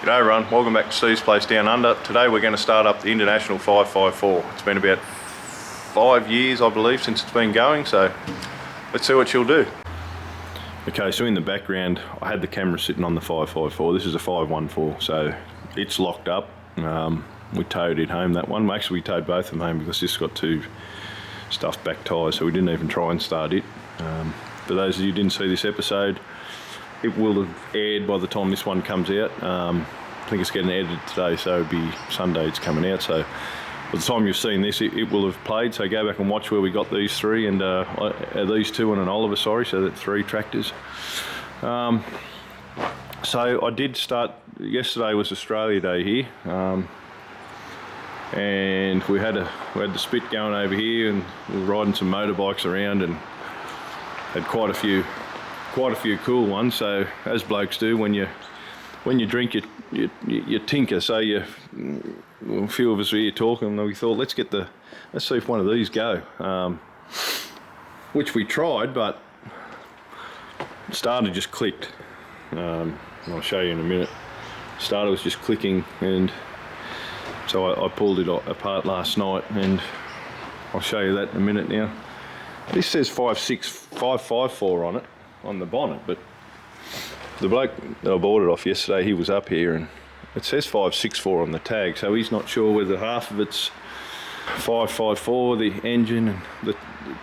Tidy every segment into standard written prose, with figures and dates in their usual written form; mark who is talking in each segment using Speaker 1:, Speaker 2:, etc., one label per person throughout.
Speaker 1: G'day everyone, welcome back to Steve's Place Down Under. Today we're going to start up the International 554. It's been about 5 years I believe since it's been going, so let's see what she'll do. Okay, so in the background I had the camera sitting on the 554. This is a 514, so it's locked up. We towed it home, that one. Actually we towed both of them home because this got two stuffed back tyres, so we didn't even try and start it. For those of you who didn't see this episode, it will have aired by the time this one comes out. I think it's getting edited today, so it'll be Sunday it's coming out. So by the time you've seen this, it will have played. So go back and watch where we got these three, and these two and an Oliver, sorry, so that's 3 tractors. So I did start, yesterday was Australia Day here, and we had the spit going over here, and we were riding some motorbikes around and had quite a few cool ones. So as blokes do, when you drink, you tinker. So a few of us were here talking, and we thought let's see if one of these go, which we tried, but the starter just clicked. I'll show you in a minute. The starter was just clicking, and so I pulled it apart last night, and I'll show you that in a minute now. This says 554 on it, on the bonnet, but the bloke that I bought it off yesterday, he was up here and it says 564 on the tag, so he's not sure whether half of it's 554, the engine, and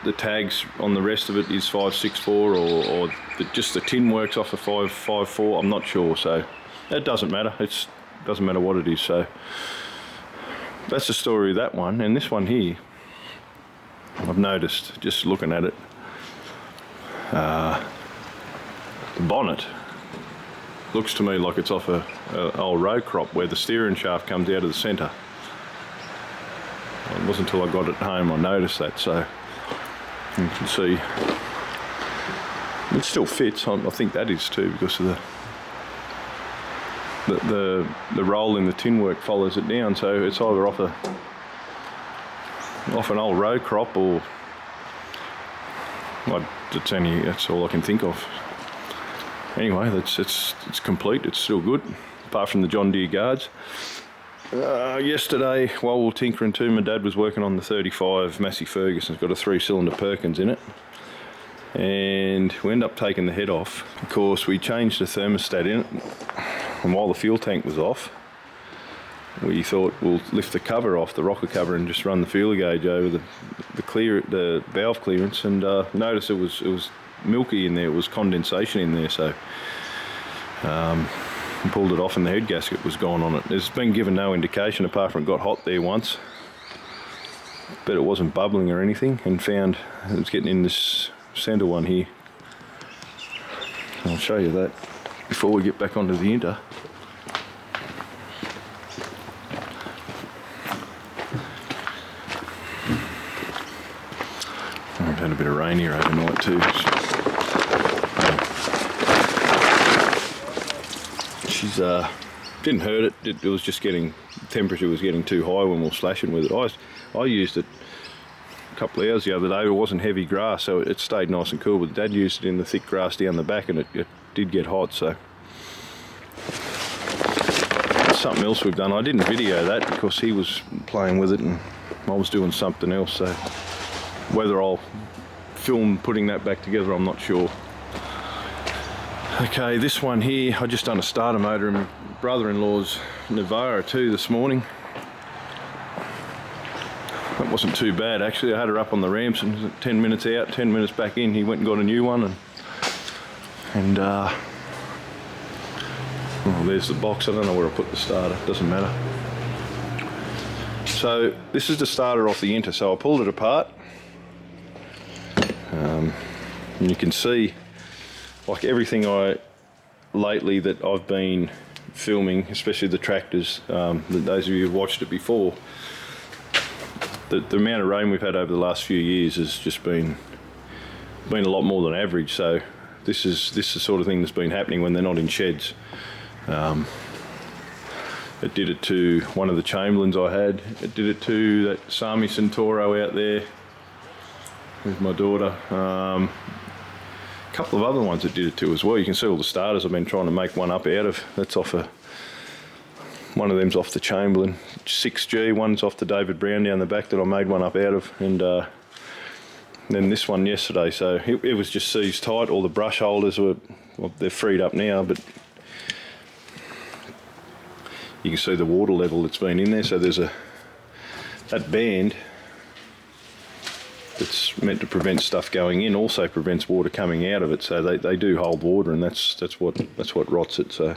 Speaker 1: the tags on the rest of it is 564, or just the tin works off of 554. I'm not sure, so it doesn't matter. It doesn't matter what it is. So that's the story of that one. And this one here, I've noticed just looking at it, the bonnet looks to me like it's off a old row crop where the steering shaft comes out of the centre. It wasn't until I got it home I noticed that, so you can see it still fits. I think that is too, because of the roll in the tin work follows it down, so it's either off an old row crop, or that's all I can think of. Anyway, it's complete. It's still good, apart from the John Deere guards. Yesterday, while we were tinkering too, my dad was working on the 35 Massey Ferguson. It's got a 3-cylinder Perkins in it, and we ended up taking the head off. Of course, we changed the thermostat in it, and while the fuel tank was off, we thought we'll lift the cover off, the rocker cover, and just run the fuel gauge over the valve clearance, and noticed it was milky in there. It was condensation in there, so pulled it off, and the head gasket was gone on it. It's been given no indication apart from it got hot there once, but it wasn't bubbling or anything, and found it was getting in this centre one here. I'll show you that before we get back onto the Inter. I've had a bit of rain here overnight too. She's didn't hurt it. It was just temperature was getting too high when we were slashing with it. I used it a couple of hours the other day. It wasn't heavy grass, so it stayed nice and cool. But Dad used it in the thick grass down the back, and it did get hot. So that's something else we've done. I didn't video that because he was playing with it and I was doing something else. So whether I'll film putting that back together, I'm not sure. Okay, this one here, I just done a starter motor in my brother-in-law's Navara too this morning. That wasn't too bad actually. I had her up on the ramps, and 10 minutes out, 10 minutes back in, he went and got a new one, and oh, there's the box. I don't know where I put the starter, doesn't matter. So this is the starter off the Inter, so I pulled it apart, and you can see, like everything lately that I've been filming, especially the tractors, those of you who've watched it before, the amount of rain we've had over the last few years has just been a lot more than average. So this is the sort of thing that's been happening when they're not in sheds. It did it to one of the Chamberlains I had. It did it to that Sami Centauro out there with my daughter. Couple of other ones that did it to as well. You can see all the starters I've been trying to make one up out of. That's off a one of them's off the Chamberlain 6G, one's off the David Brown down the back that I made one up out of, and then this one yesterday. So it was just seized tight. All the brush holders were, well, they're freed up now, but you can see the water level that's been in there. So there's that band that's meant to prevent stuff going in also prevents water coming out of it. So they do hold water, and that's what rots it. So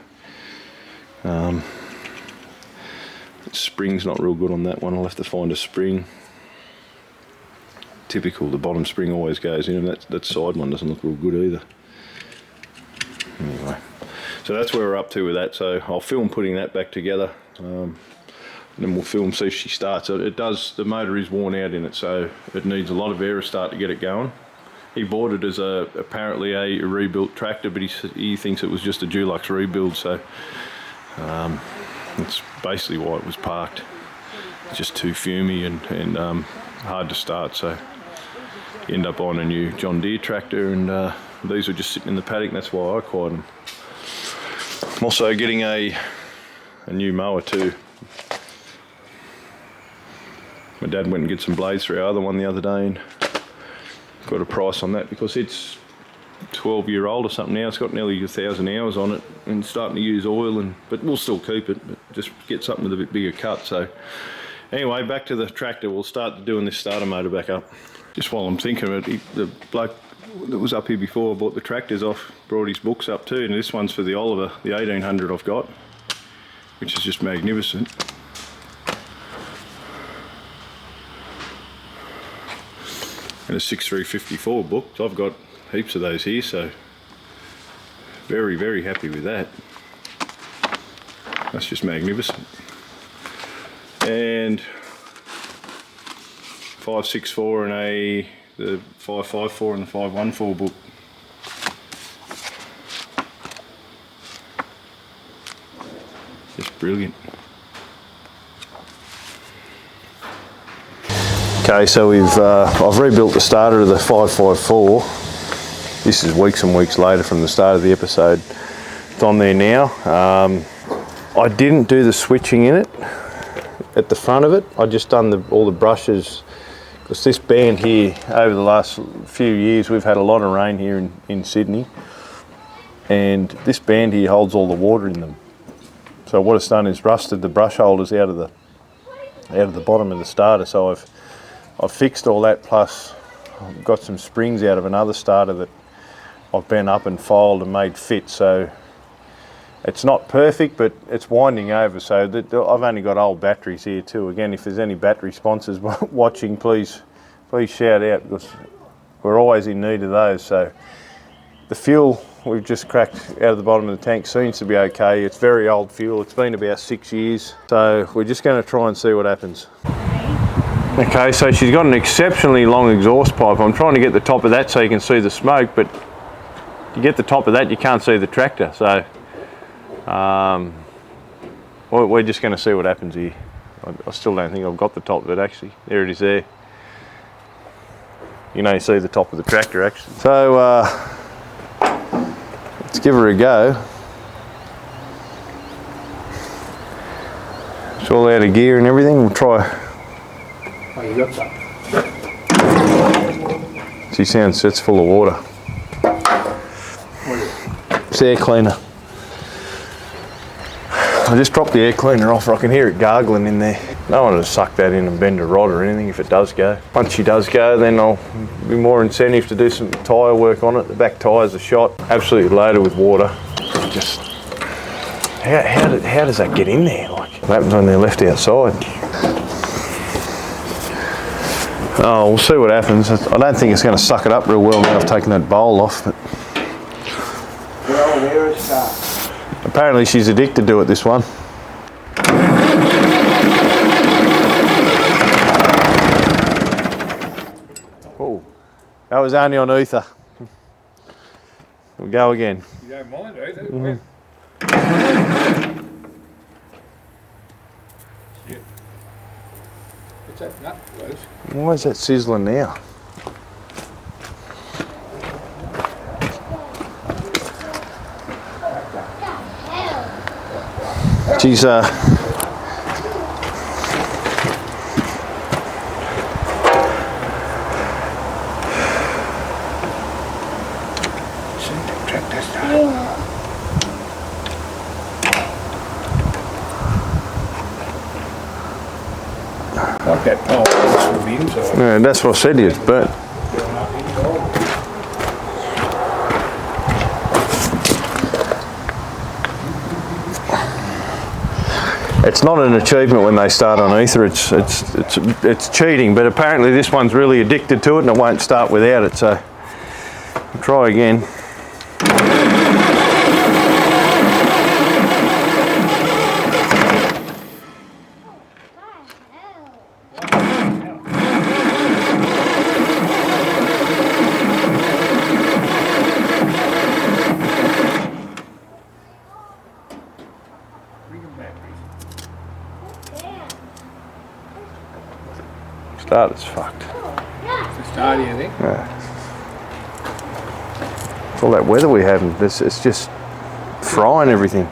Speaker 1: spring's not real good on that one. I'll have to find a spring. Typical, the bottom spring always goes in, and that side one doesn't look real good either. Anyway, so that's where we're up to with that. So I'll film putting that back together, and then we'll film see if she starts. It does, the motor is worn out in it, so it needs a lot of aerostart to get it going. He bought it as apparently a rebuilt tractor, but he thinks it was just a Dulux rebuild, so that's basically why it was parked. It's just too fumy and hard to start, so you end up on a new John Deere tractor, and these were just sitting in the paddock, and that's why I acquired them. I'm also getting a new mower too. My dad went and get some blades for our other one the other day and got a price on that because it's 12-year-old or something now. It's got nearly 1,000 hours on it and starting to use oil, but we'll still keep it, but just get something with a bit bigger cut. So anyway, back to the tractor. We'll start doing this starter motor back up. Just while I'm thinking of it, the bloke that was up here before bought the tractors off, brought his books up too, and this one's for the Oliver, the 1800 I've got, which is just magnificent. And a 6354 book. So I've got heaps of those here, so very, very happy with that. That's just magnificent. And 564 and the 554 and the 514 book. Just brilliant. Okay, so I've rebuilt the starter of the 554. This is weeks and weeks later from the start of the episode. It's on there now. I didn't do the switching in it at the front of it. I just done all the brushes, because this band here, over the last few years, we've had a lot of rain here in Sydney, and this band here holds all the water in them. So what it's done is rusted the brush holders out of the bottom of the starter. So I've fixed all that, plus I've got some springs out of another starter that I've bent up and filed and made fit. So it's not perfect, but it's winding over. So I've only got old batteries here too. Again, if there's any battery sponsors watching, please shout out, because we're always in need of those. So the fuel we've just cracked out of the bottom of the tank seems to be okay. It's very old fuel. It's been about 6 years. So we're just going to try and see what happens. Okay, so she's got an exceptionally long exhaust pipe. I'm trying to get the top of that so you can see the smoke, but you get the top of that, you can't see the tractor. So we're just going to see what happens here. I still don't think I've got the top of it actually. There it is there. You know, you see the top of the tractor actually. So let's give her a go. It's all out of gear and everything. We'll try.
Speaker 2: Oh, you got some.
Speaker 1: She sounds, it's full of water. It's air cleaner. I just dropped the air cleaner off, or I can hear it gargling in there. I don't want to suck that in and bend a rod or anything if it does go. Once she does go, then I'll be more incentive to do some tyre work on it. The back tyres are shot, absolutely loaded with water. Just, how does that get in there? Like, what happens when they're left outside? Oh, we'll see what happens. I don't think it's going to suck it up real well now I've taken that bowl off. But apparently she's addicted to it, this one. Oh, that was only on ether. We'll go again.
Speaker 2: You don't mind ether?
Speaker 1: Mm-hmm.
Speaker 2: What's that nut, Luke?
Speaker 1: Why is that sizzling now? She's
Speaker 2: that pole from the inside.
Speaker 1: Yeah, that's what I said to you, it's burnt.
Speaker 2: Going up inside.
Speaker 1: It's not an achievement when they start on ether. It's cheating, but apparently this one's really addicted to it and it won't start without it. So I'll try again. Starter's fucked.
Speaker 2: The start, you think?
Speaker 1: Yeah. It's all that weather we have, it's just frying everything.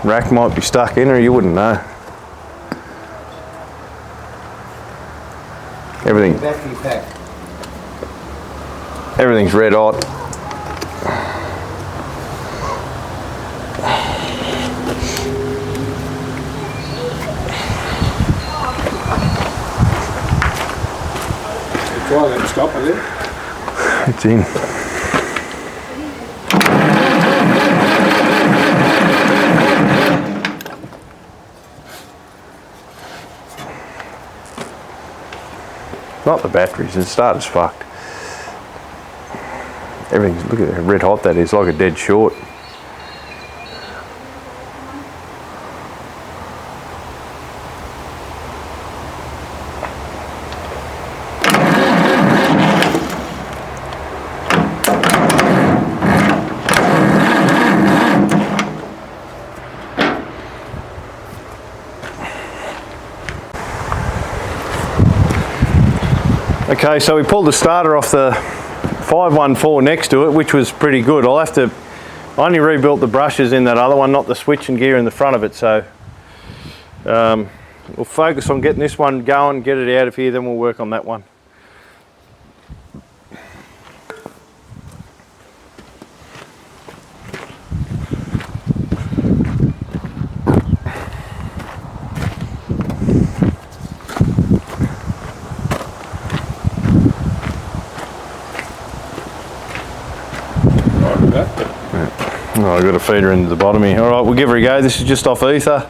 Speaker 1: Rack might be stuck in or you wouldn't know.
Speaker 2: Battery pack.
Speaker 1: Everything's red hot.
Speaker 2: Try that stopper there.
Speaker 1: It's in. Not the batteries, the starter's fucked. Everything's, look at how red hot that is, like a dead short. Okay, so we pulled the starter off the 514 next to it, which was pretty good. I only rebuilt the brushes in that other one, not the switch and gear in the front of it, so we'll focus on getting this one going, get it out of here, then we'll work on that one. Oh, I've got a feeder into the bottom here. All right, we'll give her a go. This is just off ether.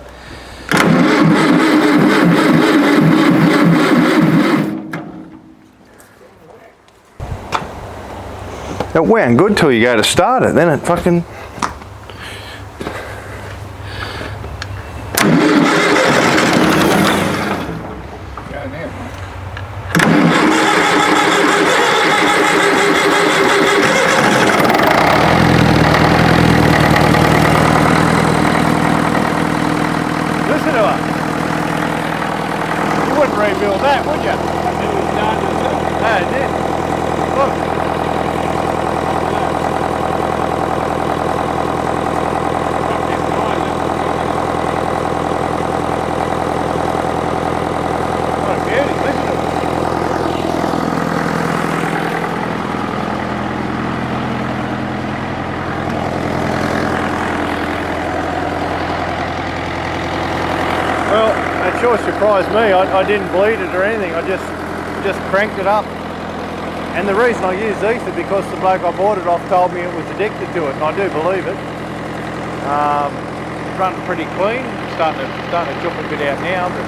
Speaker 1: It wound good till you go to start it, then it fucking... Rebuild that, would you? It was done itself. Yeah, it did. Look. What a beauty, listen to it. Well, it sure surprised me. I didn't bleed it or anything. I just cranked it up. And the reason I use ether because the bloke I bought it off told me it was addicted to it, and I do believe it. It's running pretty clean. Starting to chop a bit out now, but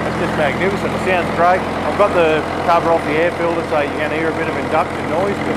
Speaker 1: it's just magnificent. It sounds great. I've got the cover off the air filter, so you can hear a bit of induction noise. But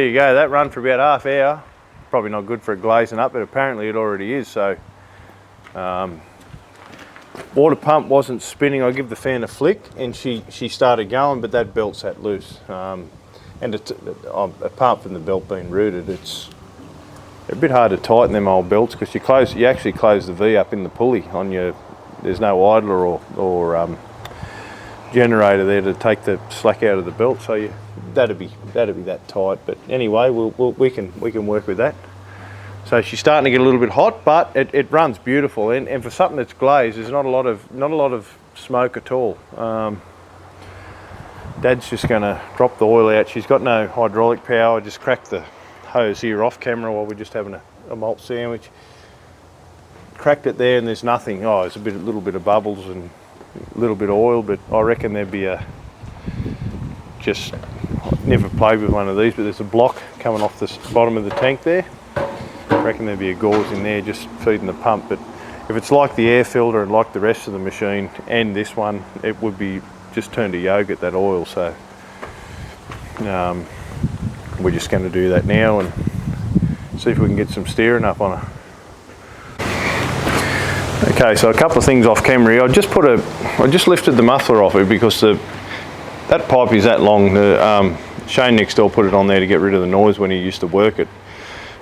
Speaker 1: there you go, that run for about half hour. Probably not good for it glazing up, but apparently it already is. So water pump wasn't spinning. I give the fan a flick and she started going, but that belt sat loose. And apart from the belt being rooted, it's a bit hard to tighten them old belts because you actually close the V up in the pulley on your. There's no idler or generator there to take the slack out of the belt, so that'd be that tight. But anyway, we can work with that. So she's starting to get a little bit hot, but it runs beautiful. And for something that's glazed, there's not a lot of smoke at all. Dad's just going to drop the oil out. She's got no hydraulic power. Just cracked the hose here off camera while we're just having a malt sandwich. Cracked it there and there's nothing. Oh, there's a little bit of bubbles and a little bit of oil, but I reckon there'd be I've never played with one of these, but there's a block coming off the bottom of the tank there. I reckon there'd be a gauze in there just feeding the pump. But if it's like the air filter and like the rest of the machine and this one, it would be just turn to yogurt, that oil. So we're just going to do that now and see if we can get some steering up on her. Okay, so a couple of things off camera here. I just lifted the muffler off it because that pipe is that long. Shane next door put it on there to get rid of the noise when he used to work it.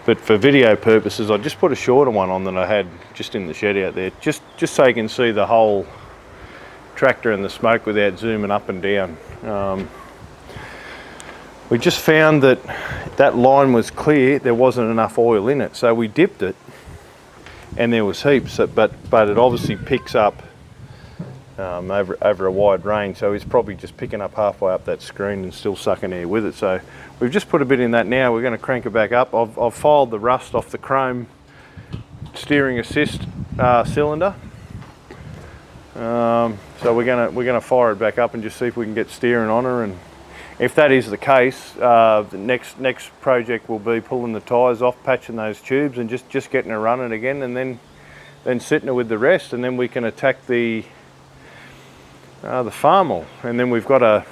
Speaker 1: But for video purposes, I just put a shorter one on than I had just in the shed out there, just so you can see the whole tractor and the smoke without zooming up and down. We just found that line was clear, there wasn't enough oil in it, so we dipped it and there was heaps, but it obviously picks up over a wide range, so he's probably just picking up halfway up that screen and still sucking air with it. So we've just put a bit in that now. We're going to crank it back up. I've filed the rust off the chrome steering assist cylinder. So we're gonna fire it back up and just see if we can get steering on her, and if that is the case, the next project will be pulling the tyres off, patching those tubes, and just getting her running again, and then sitting her with the rest, and then we can attack the farmall. And then I've got an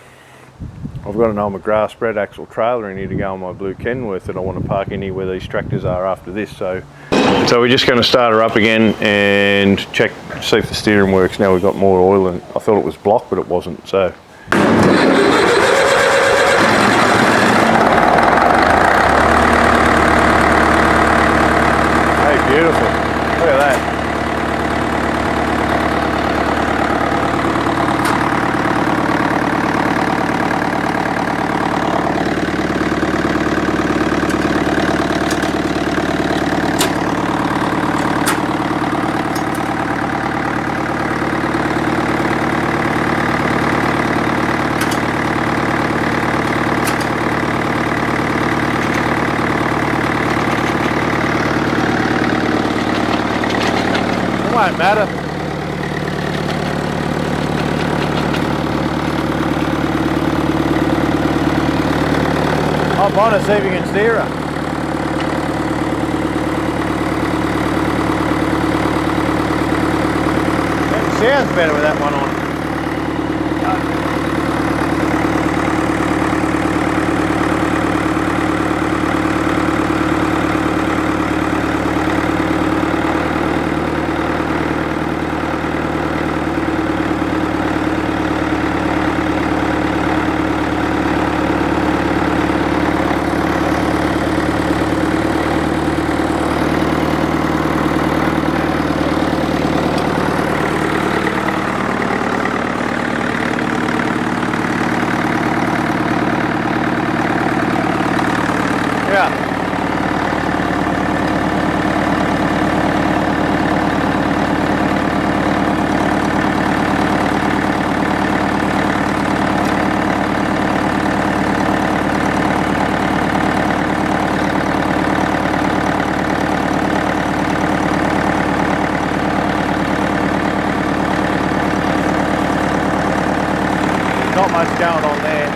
Speaker 1: old McGrath spread axle trailer in here to go on my blue Kenworth that I want to park in here where these tractors are after this. So we're just going to start her up again and check, see if the steering works. Now we've got more oil, and I thought it was blocked, but it wasn't. So hey, beautiful. Look at that. Won't matter. Hop on to see if you can steer her. It sounds better with that one on. Not much going on there.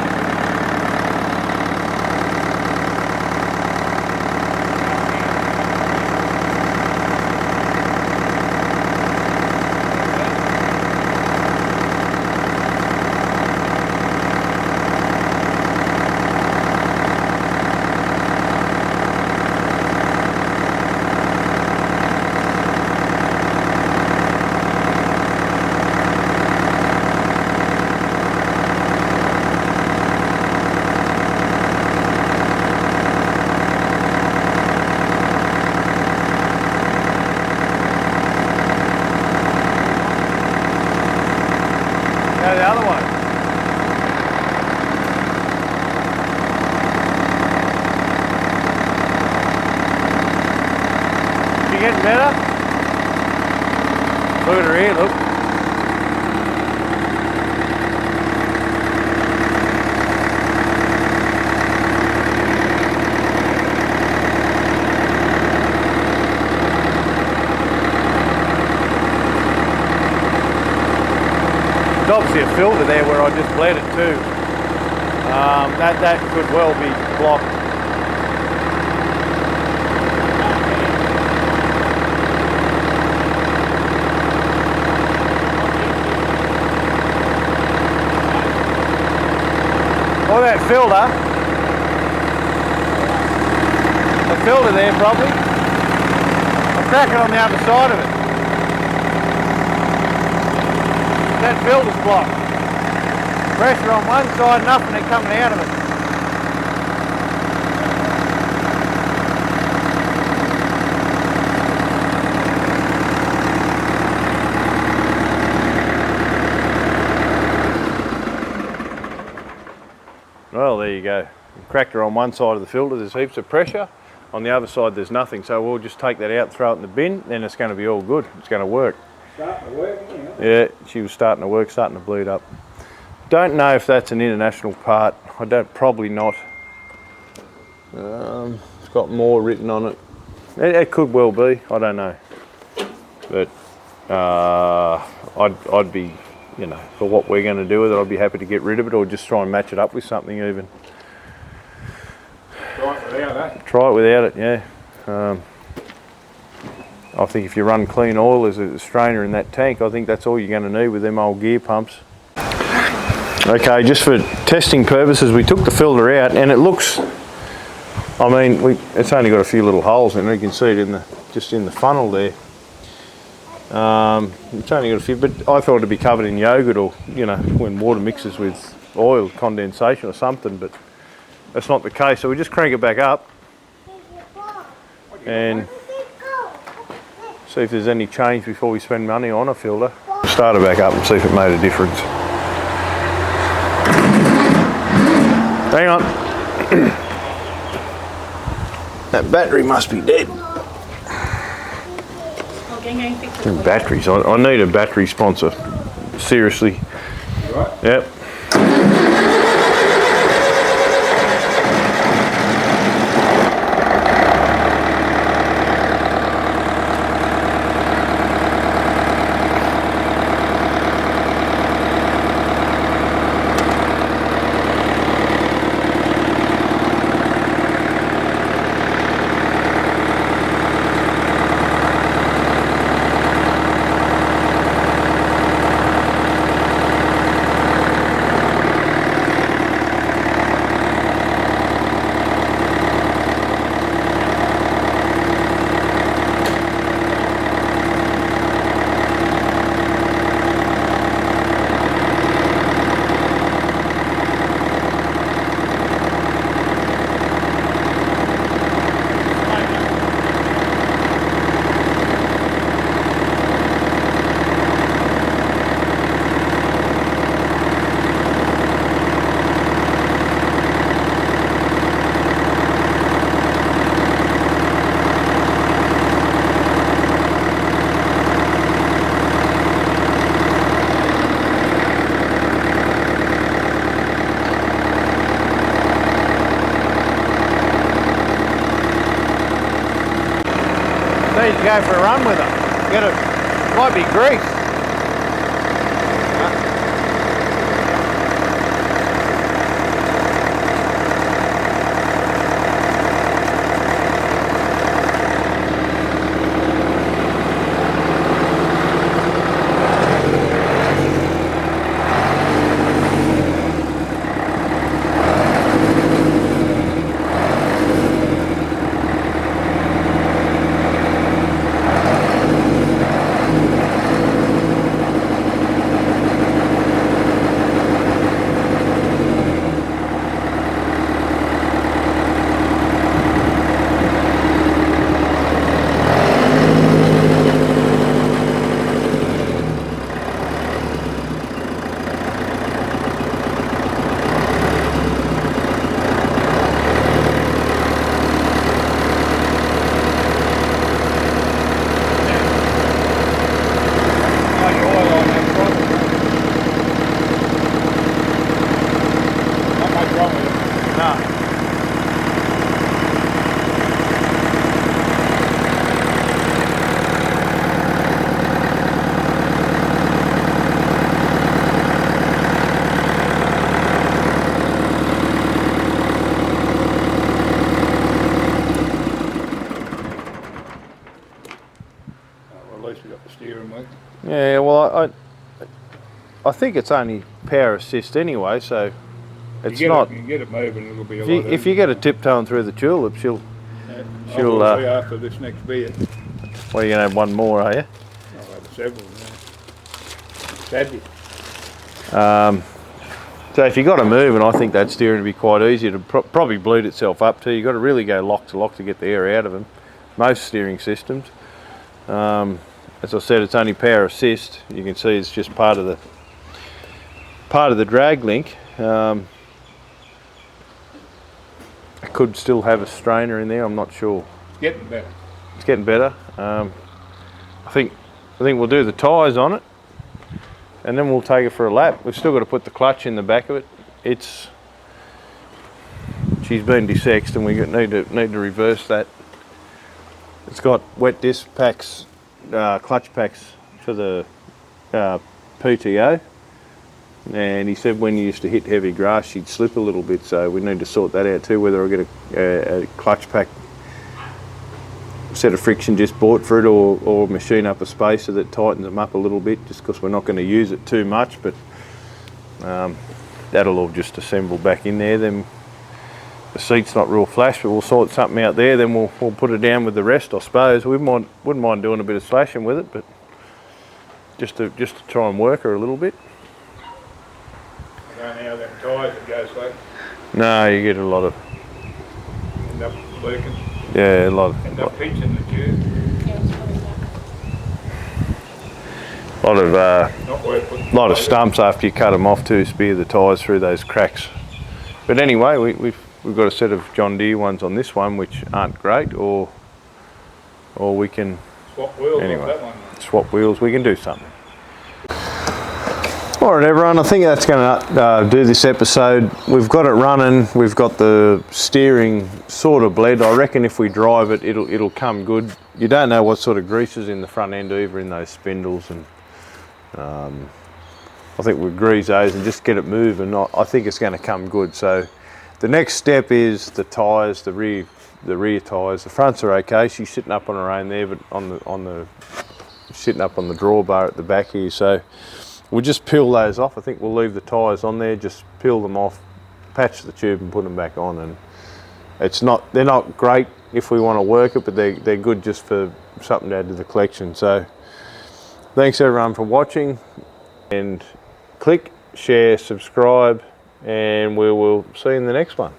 Speaker 3: other way. Is she getting better? Look at her here, look. There's obviously a filter there where I just bled it too. That could well be blocked. Or that filter. The filter there probably. I'll crack it on the other side of it. That filter's blocked. Pressure on one side, nothing coming out of it. Well, there you go. Cracked her on one side of the filter, there's heaps of pressure. On the other side there's nothing, so we'll just take that out and throw it in the bin, then it's going to be all good. It's going to work.
Speaker 2: Starting to work,
Speaker 3: Yeah, she was starting to work, starting to bleed up. Don't know if that's an international part. I don't, probably not. It's got more written on it. It could well be, I don't know. But I'd be, you know, for what we're going to do with it, I'd be happy to get rid of it or just try and match it up with something even.
Speaker 2: Try it without that.
Speaker 3: Try it without it, yeah. I think if you run clean oil as a strainer in that tank, I think that's all you're going to need with them old gear pumps. Okay, just for testing purposes, we took the filter out and it looks, I mean, it's only got a few little holes in it. You can see it just in the funnel there. It's only got a few, but I thought it'd be covered in yogurt or, you know, when water mixes with oil, condensation or something, but that's not the case. So we just crank it back up and see if there's any change before we spend money on a filter. Start it back up and see if it made a difference. Hang on. That battery must be dead. Batteries. I need a battery sponsor. Seriously.
Speaker 2: Right.
Speaker 3: Yep. Need to go for a run with her. Get it. Might be grease. Yeah, well, I think it's only power assist anyway, so it's not.
Speaker 2: You can get it moving, it'll be a
Speaker 3: If
Speaker 2: lot
Speaker 3: you,
Speaker 2: easier.
Speaker 3: if you get a tiptoeing through the tulip, she'll.
Speaker 2: I will be after this next bit.
Speaker 3: Well, you're gonna have one more, are you?
Speaker 2: I'll have several now. Sadly.
Speaker 3: So if you got to move, and I think that steering would be quite easy to probably bleed itself up too. You got to really go lock to lock to get the air out of them. Most steering systems. As I said, it's only power assist. You can see it's just part of the drag link. It could still have a strainer in there. I'm not sure.
Speaker 2: It's getting better.
Speaker 3: It's getting better. I think we'll do the tyres on it, and then we'll take it for a lap. We've still got to put the clutch in the back of it. She's been desexed, and we need to reverse that. It's got wet disc packs, clutch packs for the PTO, and he said when you used to hit heavy grass she'd slip a little bit, so we need to sort that out too, whether I get a clutch pack set of friction just bought for it, or machine up a spacer that tightens them up a little bit, just because we're not going to use it too much, but that'll all just assemble back in there. Then the seat's not real flash, but we'll sort something out there, then we'll put it down with the rest, I suppose. We wouldn't mind doing a bit of slashing with it, but just to try and work her a little bit.
Speaker 2: I don't know how them tyres would go slack.
Speaker 3: No, you get a lot of,
Speaker 2: End up leaking.
Speaker 3: yeah, a lot
Speaker 2: End up pinching the tube. Not worth putting.
Speaker 3: lot of stumps after you cut them off to spear the tyres through those cracks. But anyway, we've got a set of John Deere ones on this one which aren't great, or we can
Speaker 2: Swap wheels
Speaker 3: anyway
Speaker 2: off that one.
Speaker 3: swap wheels. We can do something. All right, everyone, I think that's going to do this episode. We've got it running. We've got the steering sort of bled. I reckon if we drive it, it'll come good. You don't know what sort of grease is in the front end either, in those spindles, and I think we'll grease those and just get it moving. I think it's going to come good. So the next step is the tyres, the rear tyres. The fronts are okay. She's sitting up on her own there, but sitting up on the drawbar at the back here. So we'll just peel those off. I think we'll leave the tyres on there, just peel them off, patch the tube and put them back on. And they're not great if we want to work it, but they're good just for something to add to the collection. So thanks everyone for watching, and click, share, subscribe, and we will see you in the next one.